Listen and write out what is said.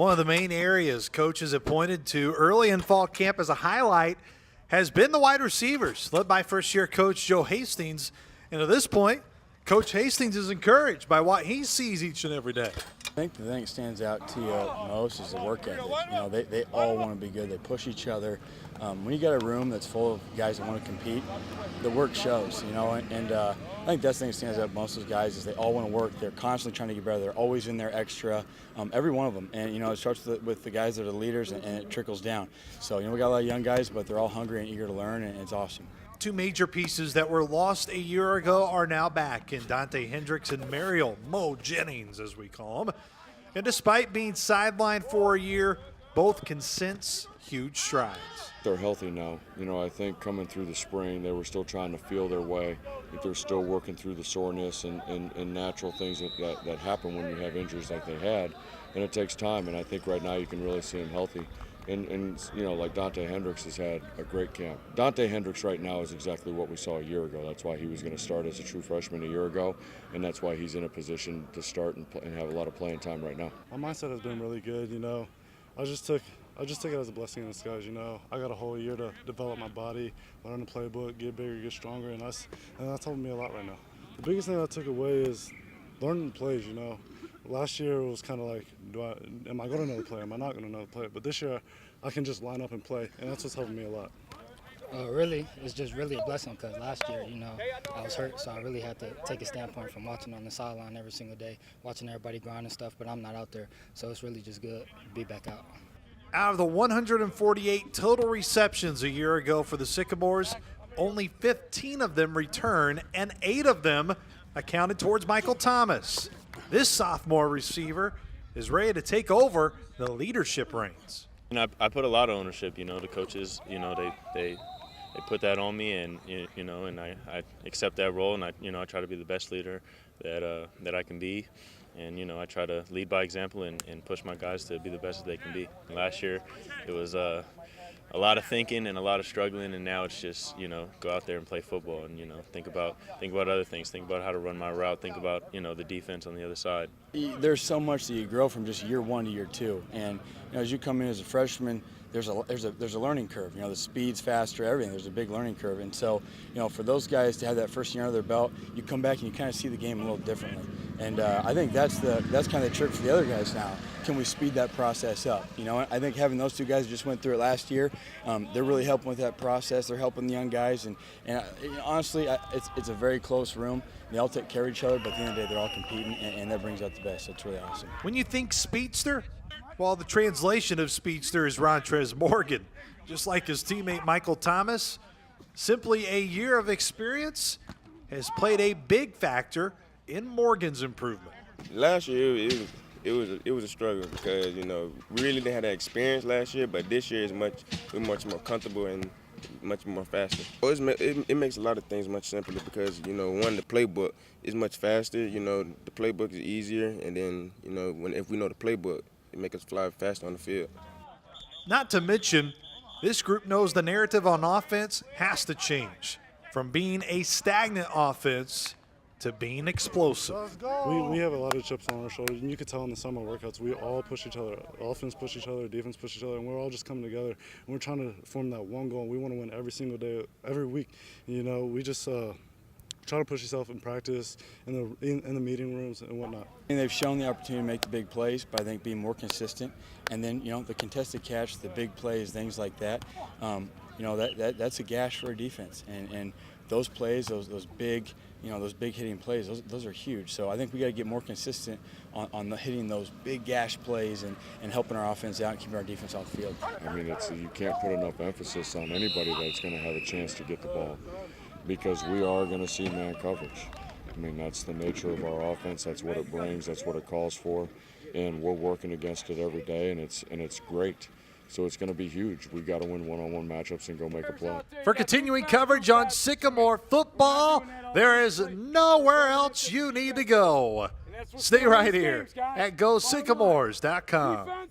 One of the main areas coaches have pointed to early in fall camp as a highlight has been the wide receivers, led by first-year coach Joe Hastings. And at this point, Coach Hastings is encouraged by what he sees each and every day. I think the thing that stands out to you most is the work ethic. You know, they all want to be good. They push each other. When you got a room that's full of guys that want to compete, the work shows, you know, and I think that's the thing that stands out most of those guys is they all want to work. They're constantly trying to get better. They're always in there extra, every one of them. And, you know, it starts with the guys that are the leaders and it trickles down. So, you know, we got a lot of young guys, but they're all hungry and eager to learn, and it's awesome. Two major pieces that were lost a year ago are now back in Dante Hendricks and Mariel Mo Jennings, as we call him. And despite being sidelined for a year, both can sense huge strides. They're healthy now. You know, I think coming through the spring, they were still trying to feel their way. I think they're still working through the soreness and natural things that happen when you have injuries like they had. And it takes time, and I think right now you can really see them healthy. And you know, like Dante Hendricks has had a great camp. Dante Hendricks right now is exactly what we saw a year ago. That's why he was going to start as a true freshman a year ago, and that's why he's in a position to start and have a lot of playing time right now. My mindset has been really good. You know, I just took it as a blessing in disguise. You know, I got a whole year to develop my body, learn the playbook, get bigger, get stronger, and that's helping me a lot right now. The biggest thing I took away is learning the plays. You know. Last year it was kind of like, am I going to know the play? Am I not going to know the play? But this year I can just line up and play, and that's what's helping me a lot. Really, it's just really a blessing because last year, you know, I was hurt, so I really had to take a standpoint from watching on the sideline every single day, watching everybody grind and stuff, but I'm not out there, so it's really just good to be back out. Out of the 148 total receptions a year ago for the Sycamores, only 15 of them return, and 8 of them accounted towards Michael Thomas. This sophomore receiver is ready to take over the leadership reins. And I put a lot of ownership. You know, the coaches, you know, they put that on me, and you know, and I accept that role, and I try to be the best leader that I can be, and you know, I try to lead by example and push my guys to be the best that they can be. Last year, it was a lot of thinking and a lot of struggling, and now it's just, you know, go out there and play football and, you know, think about other things, think about how to run my route, think about, you know, the defense on the other side. There's so much that you grow from just year one to year two, and you know, as you come in as a freshman, there's a learning curve. You know, the speed's faster, everything. There's a big learning curve, and so, you know, for those guys to have that first year under their belt, you come back and you kind of see the game a little differently. And I think that's kind of the trick for the other guys now. Can we speed that process up? You know, I think having those two guys who just went through it last year, they're really helping with that process. They're helping the young guys, and you know, honestly, it's a very close room. They all take care of each other, but at the end of the day, they're all competing, and that brings out the best. That's really awesome. When you think speedster, well, the translation of speedster is Rontrez Morgan. Just like his teammate Michael Thomas, simply a year of experience has played a big factor in Morgan's improvement. Last year, it was a struggle because, you know, we really didn't have that experience last year, but this year we're much more comfortable and much more faster. It makes a lot of things much simpler because, you know, the playbook is much faster. You know, the playbook is easier, and then, you know, if we know the playbook, it makes us fly faster on the field. Not to mention, this group knows the narrative on offense has to change from being a stagnant offense to being explosive. We have a lot of chips on our shoulders, and you could tell in the summer workouts, we all push each other. Offense push each other, defense push each other, and we're all just coming together, and we're trying to form that one goal. We want to win every single day, every week. You know, we just try to push yourself in practice, in the meeting rooms and whatnot. And they've shown the opportunity to make the big plays by, I think, being more consistent. And then, you know, the contested catch, the big plays, things like that. You know, that's a gash for a defense. And those plays, those big, you know, those big hitting plays, those are huge. So I think we got to get more consistent on hitting those big gash plays and helping our offense out and keeping our defense off the field. I mean, you can't put enough emphasis on anybody that's going to have a chance to get the ball, because we are going to see man coverage. I mean, that's the nature of our offense. That's what it brings. That's what it calls for, and we're working against it every day, and it's great. So it's going to be huge. We've got to win one-on-one matchups and go make a play. For continuing coverage on Sycamore football, there is nowhere else you need to go. Stay right here at GoSycamores.com.